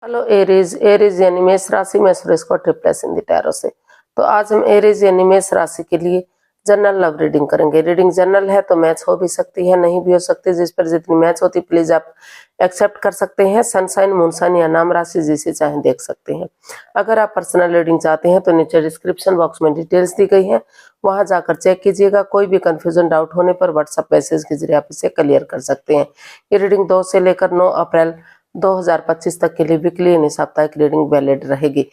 Hello Aries. Aries यानी मेष राशि में सुरेश को ट्रिप्लेस इन द टैरो से। तो आज हम एरीज यानी मेष राशि के लिए जनरल लव रीडिंग करेंगे। रीडिंग जनरल है तो मैच हो भी सकती है, नहीं भी हो सकती। जिस पर जितनी मैच होती प्लीज आप एक्सेप्ट कर सकते हैं। सनसाइन, मूनसाइन या नाम राशि जिसे चाहे देख सकते हैं। अगर आप पर्सनल रीडिंग चाहते हैं तो नीचे डिस्क्रिप्शन बॉक्स में डिटेल्स दी गई है, वहां जाकर चेक कीजिएगा। कोई भी कंफ्यूजन डाउट होने पर व्हाट्सएप मैसेज के जरिए आप इसे क्लियर कर सकते हैं। ये रीडिंग 2 से लेकर 9 अप्रैल 2025 तक के लिए वीकली यानी साप्ताहिक रीडिंग वैलिड रहेगी।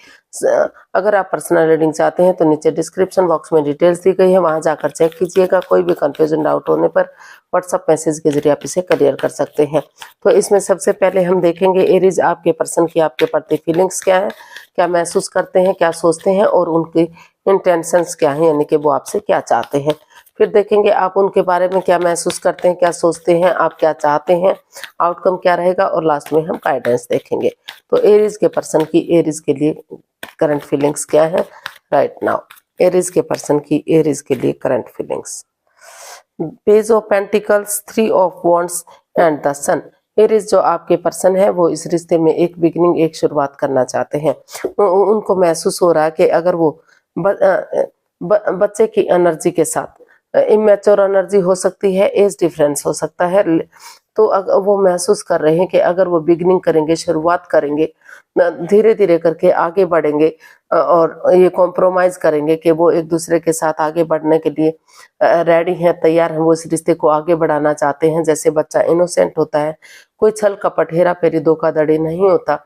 अगर आप पर्सनल रीडिंग चाहते हैं तो नीचे डिस्क्रिप्शन बॉक्स में डिटेल्स दी गई है, वहां जाकर चेक कीजिएगा। कोई भी कंफ्यूजन डाउट होने पर व्हाट्सएप मैसेज के जरिए आप इसे क्लियर कर सकते हैं। तो इसमें सबसे पहले हम देखेंगे एरीज आपके पर्सन की आपके प्रति फीलिंग्स क्या है, क्या महसूस करते हैं, क्या सोचते हैं और उनकी इंटेंशंस क्या है, यानी कि वो आपसे क्या चाहते हैं। फिर देखेंगे आप उनके बारे में क्या महसूस करते हैं, क्या सोचते हैं, आप क्या चाहते हैं, आउटकम क्या रहेगा और लास्ट में हम गाइडेंस देखेंगे। तो एरीज के पर्सन की एरीज के लिए करंट फीलिंग्स क्या है राइट नाउ। एरीज के पर्सन की एरीज के लिए current feelings, page of pentacles, 3 of wands and the sun. Aries जो आपके पर्सन है वो इस रिश्ते में एक बिगिनिंग, एक शुरुआत करना चाहते हैं। उनको महसूस हो रहा है कि अगर वो बच्चे की एनर्जी के साथ, इमेच्योर एनर्जी हो सकती है, एज डिफरेंस हो सकता है, तो वो महसूस कर रहे हैं कि अगर वो बिगिनिंग करेंगे, शुरुआत करेंगे, धीरे धीरे करके आगे बढ़ेंगे और ये कॉम्प्रोमाइज करेंगे कि वो एक दूसरे के साथ आगे बढ़ने के लिए रेडी हैं, तैयार हैं। वो इस रिश्ते को आगे बढ़ाना चाहते हैं। जैसे बच्चा इनोसेंट होता है, कोई छल कपट, हेरा फेरी, धोखाधड़ी नहीं होता,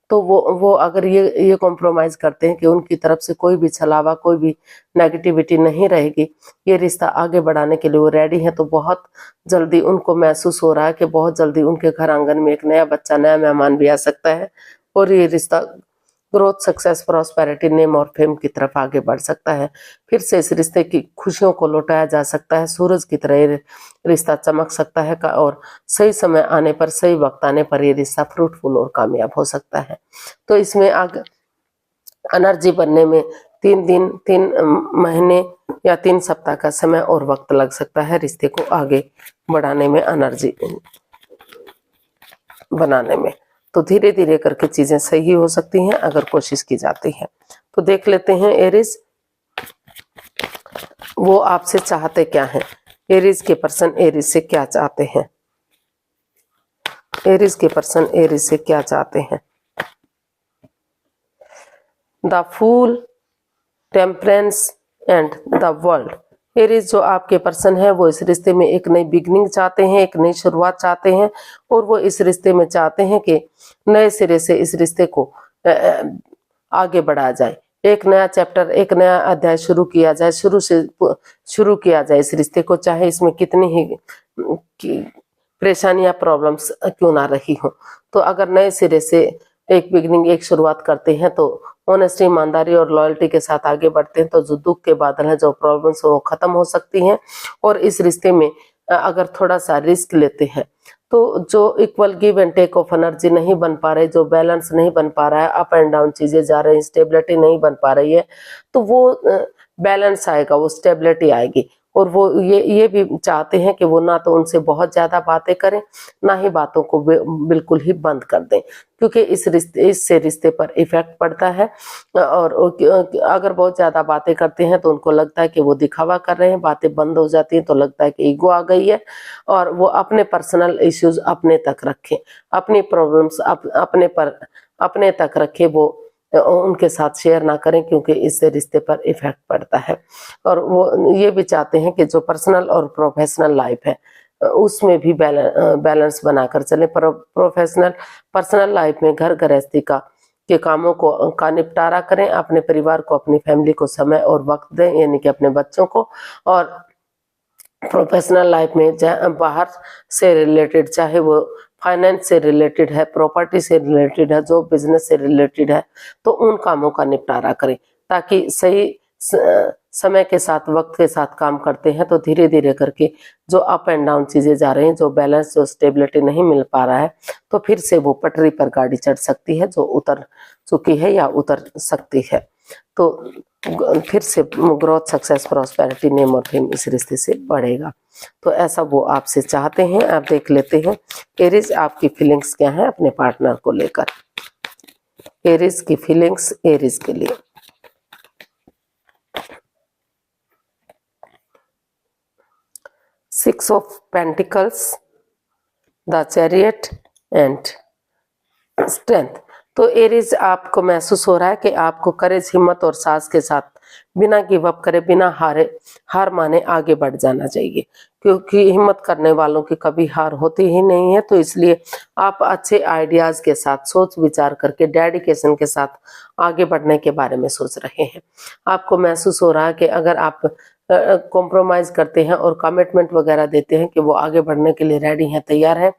तो वो अगर ये कॉम्प्रोमाइज करते हैं कि उनकी तरफ से कोई भी छलावा, कोई भी नेगेटिविटी नहीं रहेगी, ये रिश्ता आगे बढ़ाने के लिए वो रेडी है। तो बहुत जल्दी उनको महसूस हो रहा है कि बहुत जल्दी उनके घर आंगन में एक नया बच्चा, नया मेहमान भी आ सकता है और ये रिश्ता ग्रोथ, सक्सेस, प्रॉस्पेरिटी, नेम और फेम की तरफ आगे बढ़ सकता है। फिर से इस रिश्ते की खुशियों को लौटाया जा सकता है। सूरज की तरह ये रिश्ता चमक सकता है और सही समय आने पर, सही वक्त आने पर ये रिश्ता फ्रूटफुल और कामयाब हो सकता है। तो इसमें आगे एनर्जी बनने में 3 दिन, 3 महीने या 3 सप्ताह का समय और वक्त लग सकता है रिश्ते को आगे बढ़ाने में, एनर्जी बनाने में। तो धीरे धीरे करके चीजें सही हो सकती हैं अगर कोशिश की जाती है। तो देख लेते हैं एरीज वो आपसे चाहते क्या हैं। एरीज के पर्सन एरीज से क्या चाहते हैं। एरीज के पर्सन एरीज से क्या चाहते हैं। The fool, temperance and the world. Aries जो आपके पर्सन है वो इस रिश्ते में एक नई बिगनिंग चाहते हैं, एक नई शुरुआत चाहते हैं और वो इस रिश्ते में चाहते हैं कि नए सिरे से इस रिश्ते को आगे बढ़ाया जाए। एक नया चैप्टर, एक नया अध्याय शुरू किया जाए, शुरू किया जाए इस रिश्ते को, चाहे इसमें कितनी ही परेशानियां, प्रॉब्लम्स क्यों ना रही हो। तो अगर नए सिरे से एक बिगनिंग, एक शुरुआत करते हैं तो ऑनेस्टी, ईमानदारी और लॉयल्टी के साथ आगे बढ़ते हैं तो जो दुख के बादल हैं, जो प्रॉब्लम्स वो खत्म हो सकती हैं। और इस रिश्ते में अगर थोड़ा सा रिस्क लेते हैं तो जो equal give and take of energy नहीं बन पा रहे, जो बैलेंस नहीं बन पा रहा है, अप एंड डाउन चीजें जा रही हैं, स्टेबिलिटी नहीं बन पा रही है, तो वो बैलेंस आएगा, वो स्टेबिलिटी आएगी। और वो ये भी चाहते हैं कि वो ना तो उनसे बहुत ज्यादा बातें करें, ना ही बातों को बिल्कुल ही बंद कर दें, क्योंकि इससे रिश्ते पर इफेक्ट पड़ता है। और अगर बहुत ज्यादा बातें करते हैं तो उनको लगता है कि वो दिखावा कर रहे हैं, बातें बंद हो जाती हैं तो लगता है कि ईगो आ गई है। और वो अपने पर्सनल इश्यूज अपने तक रखें, अपनी प्रॉब्लम्स अपने तक रखें, वो उनके साथ शेयर ना करें, क्योंकि इससे रिश्ते पर इफेक्ट पड़ता है। और वो ये भी चाहते हैं कि जो पर्सनल और प्रोफेशनल लाइफ है उसमें भी बैलेंस बनाकर चले। पर्सनल लाइफ में घर गृहस्थी के कामों का निपटारा करें, अपने परिवार को, अपनी फैमिली को समय और वक्त दें, यानी कि अपने बच्चों को। और प्रोफेशनल लाइफ में बाहर से रिलेटेड, चाहे वो फाइनेंस से रिलेटेड है, प्रॉपर्टी से रिलेटेड है, जो बिजनेस से रिलेटेड है, तो उन कामों का निपटारा करें, ताकि सही समय के साथ, वक्त के साथ काम करते हैं तो धीरे धीरे करके जो अप एंड डाउन चीजें जा रही हैं, जो बैलेंस, जो स्टेबिलिटी नहीं मिल पा रहा है, तो फिर से वो पटरी पर गाड़ी चढ़ सकती है, जो उतर चुकी है या उतर सकती है। तो फिर से ग्रोथ, सक्सेस, प्रॉस्पेरिटी, नेम और फेम इस रिश्ते से बढ़ेगा। तो ऐसा वो आपसे चाहते हैं। आप देख लेते हैं एरीज आपकी फीलिंग्स क्या है अपने पार्टनर को लेकर। एरीज की फीलिंग्स एरीज के लिए। Six of pentacles, the chariot and strength. तो एरीज आपको महसूस हो रहा है कि आपको करेज, हिम्मत और साहस के साथ बिना गिव अप करे, बिना हार माने आगे बढ़ जाना चाहिए, क्योंकि हिम्मत करने वालों की कभी हार होती ही नहीं है। तो इसलिए आप अच्छे आइडियाज के साथ, सोच विचार करके, डेडिकेशन के साथ आगे बढ़ने के बारे में सोच रहे हैं। आपको महसूस हो रहा है कि अगर आप कॉम्प्रोमाइज करते हैं और कमिटमेंट वगैरह देते हैं कि वो आगे बढ़ने के लिए रेडी हैं, तैयार हैं,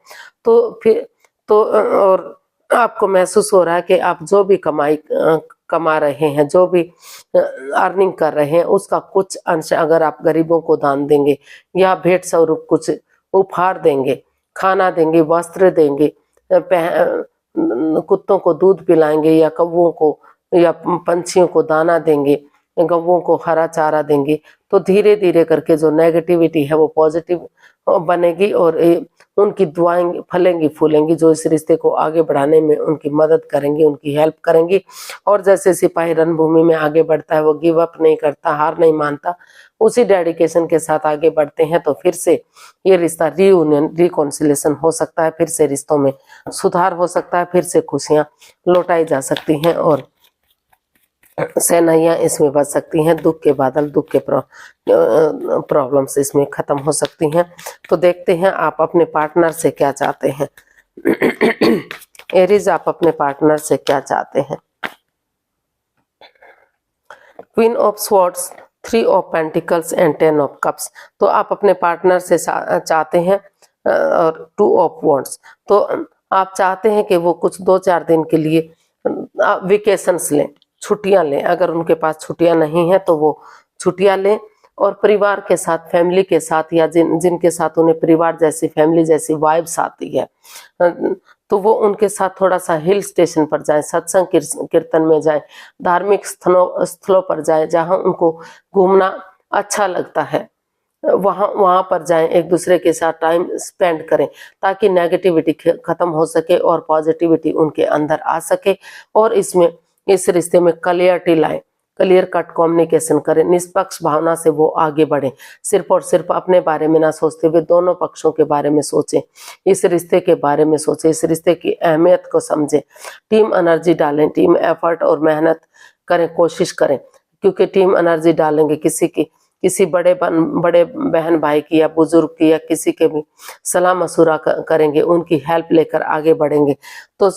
तो फिर तो और आपको महसूस हो रहा है कि आप जो भी कमा रहे हैं, जो भी अर्निंग कर रहे हैं, उसका कुछ अंश अगर आप गरीबों को दान देंगे या भेंट स्वरूप कुछ उपहार देंगे, खाना देंगे, वस्त्र देंगे, कुत्तों को दूध पिलाएंगे या कौवों को या पंछियों को दाना देंगे, गौवों को हरा चारा देंगे, तो धीरे धीरे करके जो नेगेटिविटी है वो पॉजिटिव बनेगी और उनकी दुआएं फलेंगी फूलेंगी, जो इस रिश्ते को आगे बढ़ाने में उनकी मदद करेंगी, उनकी हेल्प करेंगी। और जैसे सिपाही रणभूमि में आगे बढ़ता है, वो गिव अप नहीं करता, हार नहीं मानता, उसी डेडिकेशन के साथ आगे बढ़ते हैं, तो फिर से ये रिश्ता रीयूनियन, रिकॉन्सिलेशन हो सकता है, फिर से रिश्तों में सुधार हो सकता है, फिर से खुशियां लौटाई जा सकती हैं और सेनाइयां इसमें बच सकती हैं। दुख के बादल, दुख के प्रॉब्लम्स इसमें खत्म हो सकती हैं। तो देखते हैं आप अपने पार्टनर से क्या चाहते हैं। एरीज, आप अपने पार्टनर से क्या चाहते हैं। Queen of swords, three of pentacles and 10 of cups. तो आप अपने पार्टनर से चाहते हैं और 2 ऑफ वॉन्ड्स। तो आप चाहते हैं कि वो कुछ 2-4 दिन के लिए वेकेशंस लें, छुट्टियां लें। अगर उनके पास छुट्टियां नहीं है तो वो छुट्टियां लें और परिवार के साथ, फैमिली के साथ, या जिनके साथ उन्हें परिवार जैसी, फैमिली जैसी वाइब्स आती है, तो वो उनके साथ थोड़ा सा हिल स्टेशन पर जाएं, सत्संग कीर्तन में जाएं, धार्मिक स्थलों पर जाएं, जहां उनको घूमना अच्छा लगता है, वहां पर जाएं, एक दूसरे के साथ टाइम स्पेंड करें, ताकि नेगेटिविटी खत्म हो सके और पॉजिटिविटी उनके अंदर आ सके। और इस रिश्ते में क्लियरिटी लाएं, क्लियर कट कम्युनिकेशन करें, निष्पक्ष भावना से वो आगे बढ़े, सिर्फ और सिर्फ अपने बारे में ना सोचते हुए दोनों पक्षों के बारे में सोचें, इस रिश्ते के बारे में सोचें, इस रिश्ते की अहमियत को समझें, टीम एनर्जी डालें, टीम एफर्ट और मेहनत करें, कोशिश करें, क्योंकि टीम एनर्जी डालेंगे, किसी बड़े बहन भाई की या बुजुर्ग की या किसी के भी सलाह मशुरा करेंगे, उनकी हेल्प लेकर आगे बढ़ेंगे, तो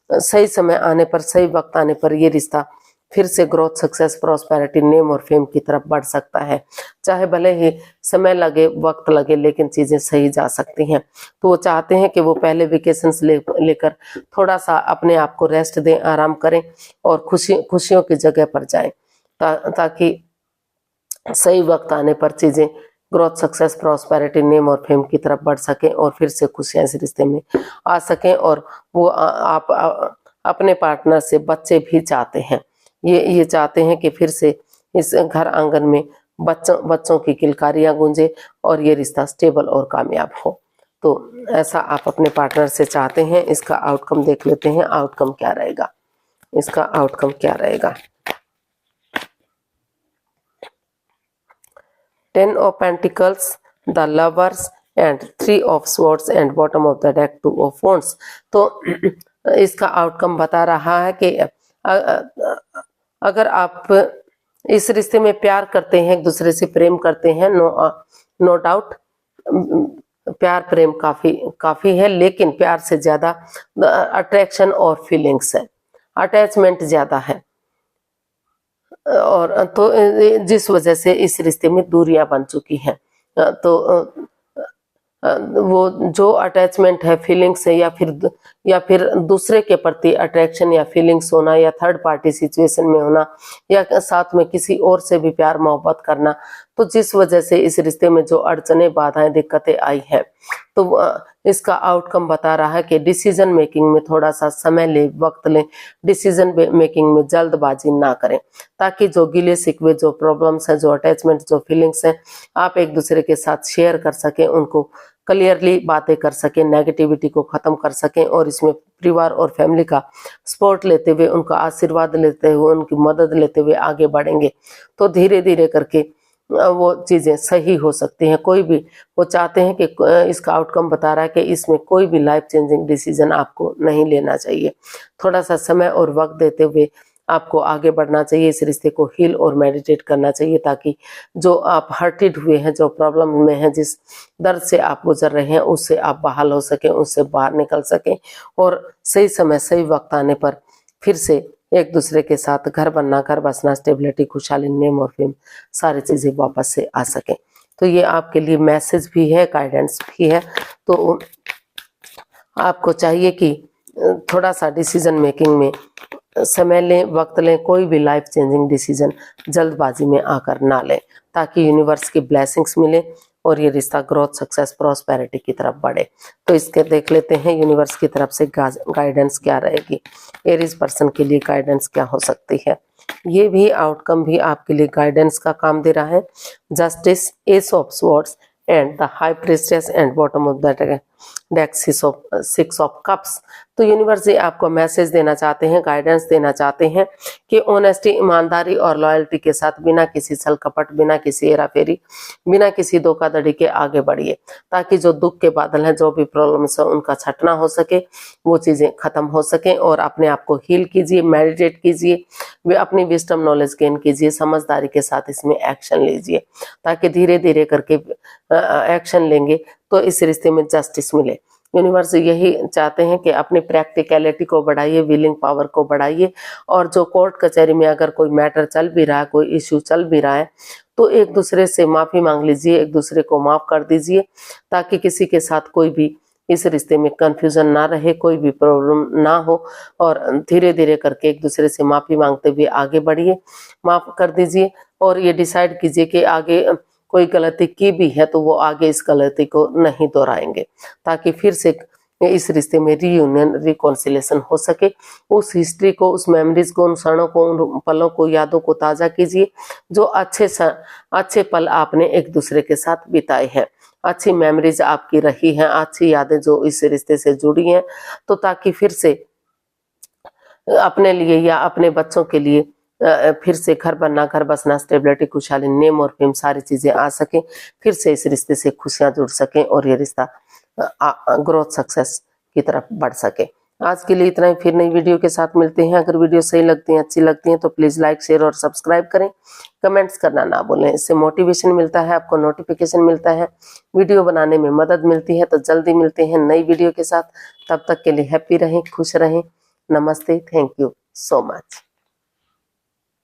सही समय आने पर, सही वक्त आने पर ये रिश्ता फिर से ग्रोथ, सक्सेस, प्रॉस्पेरिटी, नेम और फेम की तरफ बढ़ सकता है। चाहे भले ही समय लगे, वक्त लगे, लेकिन चीजें सही जा सकती हैं। तो वो चाहते हैं कि वो पहले वेकेशंस लेकर थोड़ा सा अपने आप को रेस्ट दें, आराम करें और खुशियों की जगह पर जाएं, ताकि सही वक्त आने पर चीजें ग्रोथ, सक्सेस, प्रॉस्पेरिटी, नेम और फेम की तरफ बढ़ सके और फिर से खुशियां इस रिश्ते में आ सकें। और वो आप अपने पार्टनर से बच्चे भी चाहते हैं, ये चाहते हैं कि फिर से इस घर आंगन में बच्चों की किलकारियां गूंजे और ये रिश्ता स्टेबल और कामयाब हो। तो ऐसा आप अपने पार्टनर से चाहते हैं। इसका आउटकम देख लेते हैं, आउटकम क्या रहेगा, इसका आउटकम क्या रहेगा। 10 of Pentacles, the Lovers and 3 of Swords and bottom of the deck 2 of Wands। तो इसका आउटकम बता रहा है कि अगर आप इस रिश्ते में प्यार करते हैं, एक दूसरे से प्रेम करते हैं, नो डाउट प्यार प्रेम काफी है, लेकिन प्यार से ज्यादा अट्रैक्शन और फीलिंग्स है, अटैचमेंट ज्यादा है, और तो जिस वजह से इस रिश्ते में दूरियां बन चुकी हैं। तो वो जो अटैचमेंट है, फीलिंग्स है, या फिर दूसरे के प्रति अट्रैक्शन या फीलिंग्स होना, या थर्ड पार्टी सिचुएशन में होना, या साथ में किसी और से भी प्यार मोहब्बत करना, तो जिस वजह से इस रिश्ते में जो अड़चने, बाधाएं, दिक्कतें आई है, तो इसका आउटकम बता रहा है कि डिसीजन मेकिंग में थोड़ा सा समय ले, वक्त लें, डिसीजन मेकिंग में जल्दबाजी ना करें, ताकि जो गिले शिकवे, जो प्रॉब्लम्स हैं, जो अटैचमेंट, जो फीलिंग्स हैं, आप एक दूसरे के साथ शेयर कर सकें, उनको क्लियरली बातें कर सकें, नेगेटिविटी को खत्म कर सकें और इसमें परिवार और फैमिली का सपोर्ट लेते हुए, उनका आशीर्वाद लेते हुए, उनकी मदद लेते हुए आगे बढ़ेंगे तो धीरे धीरे करके वो चीजें सही हो सकती हैं। कोई भी, वो चाहते हैं कि इसका आउटकम बता रहा है कि इसमें कोई भी लाइफ चेंजिंग डिसीजन आपको नहीं लेना चाहिए, थोड़ा सा समय और वक्त देते हुए आपको आगे बढ़ना चाहिए, इस रिश्ते को हील और मेडिटेट करना चाहिए, ताकि जो आप हर्टेड हुए हैं, जो प्रॉब्लम में हैं, जिस दर्द से आप गुजर रहे हैं, उससे आप बहाल हो सकें, उससे बाहर निकल सकें और सही समय सही वक्त आने पर फिर से एक दूसरे के साथ घर बनना, घर बसना, स्टेबिलिटी, खुशहाली, नेम और फेम, सारी चीजें वापस से आ सकें। तो ये आपके लिए मैसेज भी है, गाइडेंस भी है। तो आपको चाहिए कि थोड़ा सा डिसीजन मेकिंग में समय लें, वक्त लें, कोई भी लाइफ चेंजिंग डिसीजन जल्दबाजी में आकर ना लें, ताकि यूनिवर्स की ब्लेसिंग्स मिले और ये रिश्ता ग्रोथ, सक्सेस, प्रॉस्पेरिटी की तरफ बढ़े। तो इसके देख लेते हैं यूनिवर्स की तरफ से गाइडेंस क्या रहेगी, एरीज पर्सन के लिए गाइडेंस क्या हो सकती है। ये भी आउटकम भी आपके लिए गाइडेंस का काम दे रहा है। Justice, S of swords and the high priestess and bottom of the deck six of cups. तो यूनिवर्स जी आपको मैसेज देना चाहते हैं, गाइडेंस देना चाहते हैं कि ऑनेस्टी, ईमानदारी और लॉयल्टी के साथ, बिना किसी छल कपट, बिना किसी हेराफेरी, बिना किसी धोखाधड़ी के आगे बढ़िए, ताकि जो दुख के बादल हैं, जो भी प्रॉब्लम्स है, उनका छटना हो सके, वो चीजें खत्म हो सके और अपने आप को हील कीजिए, मेडिटेट कीजिए, वे अपनी विजडम नॉलेज गेन कीजिए, समझदारी के साथ इसमें एक्शन लीजिए, ताकि धीरे धीरे करके एक्शन लेंगे तो इस रिश्ते में जस्टिस मिले। यूनिवर्स यही चाहते हैं कि अपनी प्रैक्टिकलिटी को बढ़ाइए, विलिंग पावर को बढ़ाइए और जो कोर्ट कचहरी में अगर कोई मैटर चल भी रहा है, कोई इश्यू चल भी रहा है, तो एक दूसरे से माफी मांग लीजिए, एक दूसरे को माफ कर दीजिए, ताकि किसी के साथ कोई भी इस रिश्ते में कंफ्यूजन ना रहे, कोई भी प्रॉब्लम ना हो और धीरे धीरे करके एक दूसरे से माफी मांगते हुए आगे बढ़िए, माफ कर दीजिए और ये डिसाइड कीजिए कि आगे कोई गलती की भी है तो वो आगे इस गलती को नहीं दोहराएंगे, ताकि फिर से इस रिश्ते में रीयूनियन, रिकॉन्सिलेशन हो सके। उस हिस्ट्री को, उस मेमोरीज को, उन क्षणों को, उन पलों को, यादों को ताजा कीजिए जो अच्छे पल आपने एक दूसरे के साथ बिताए हैं, अच्छी मेमोरीज आपकी रही हैं, अच्छी यादें जो इस रिश्ते से जुड़ी हैं, तो ताकि फिर से अपने लिए या अपने बच्चों के लिए फिर से घर बनना, घर बसना, स्टेबिलिटी, खुशहाली, नेम और फेम, सारी चीजें आ सके, फिर से इस रिश्ते से खुशियां जुड़ सकें और ये रिश्ता ग्रोथ, सक्सेस की तरफ बढ़ सके। आज के लिए इतना ही, फिर नई वीडियो के साथ मिलते हैं। अगर वीडियो सही लगती है, अच्छी लगती है तो प्लीज लाइक, शेयर और सब्सक्राइब करें, कमेंट्स करना ना भूलें, इससे मोटिवेशन मिलता है, आपको नोटिफिकेशन मिलता है, वीडियो बनाने में मदद मिलती है। तो जल्दी मिलते हैं नई वीडियो के साथ, तब तक के लिए हैप्पी रहें, खुश रहें। नमस्ते, थैंक यू सो मच।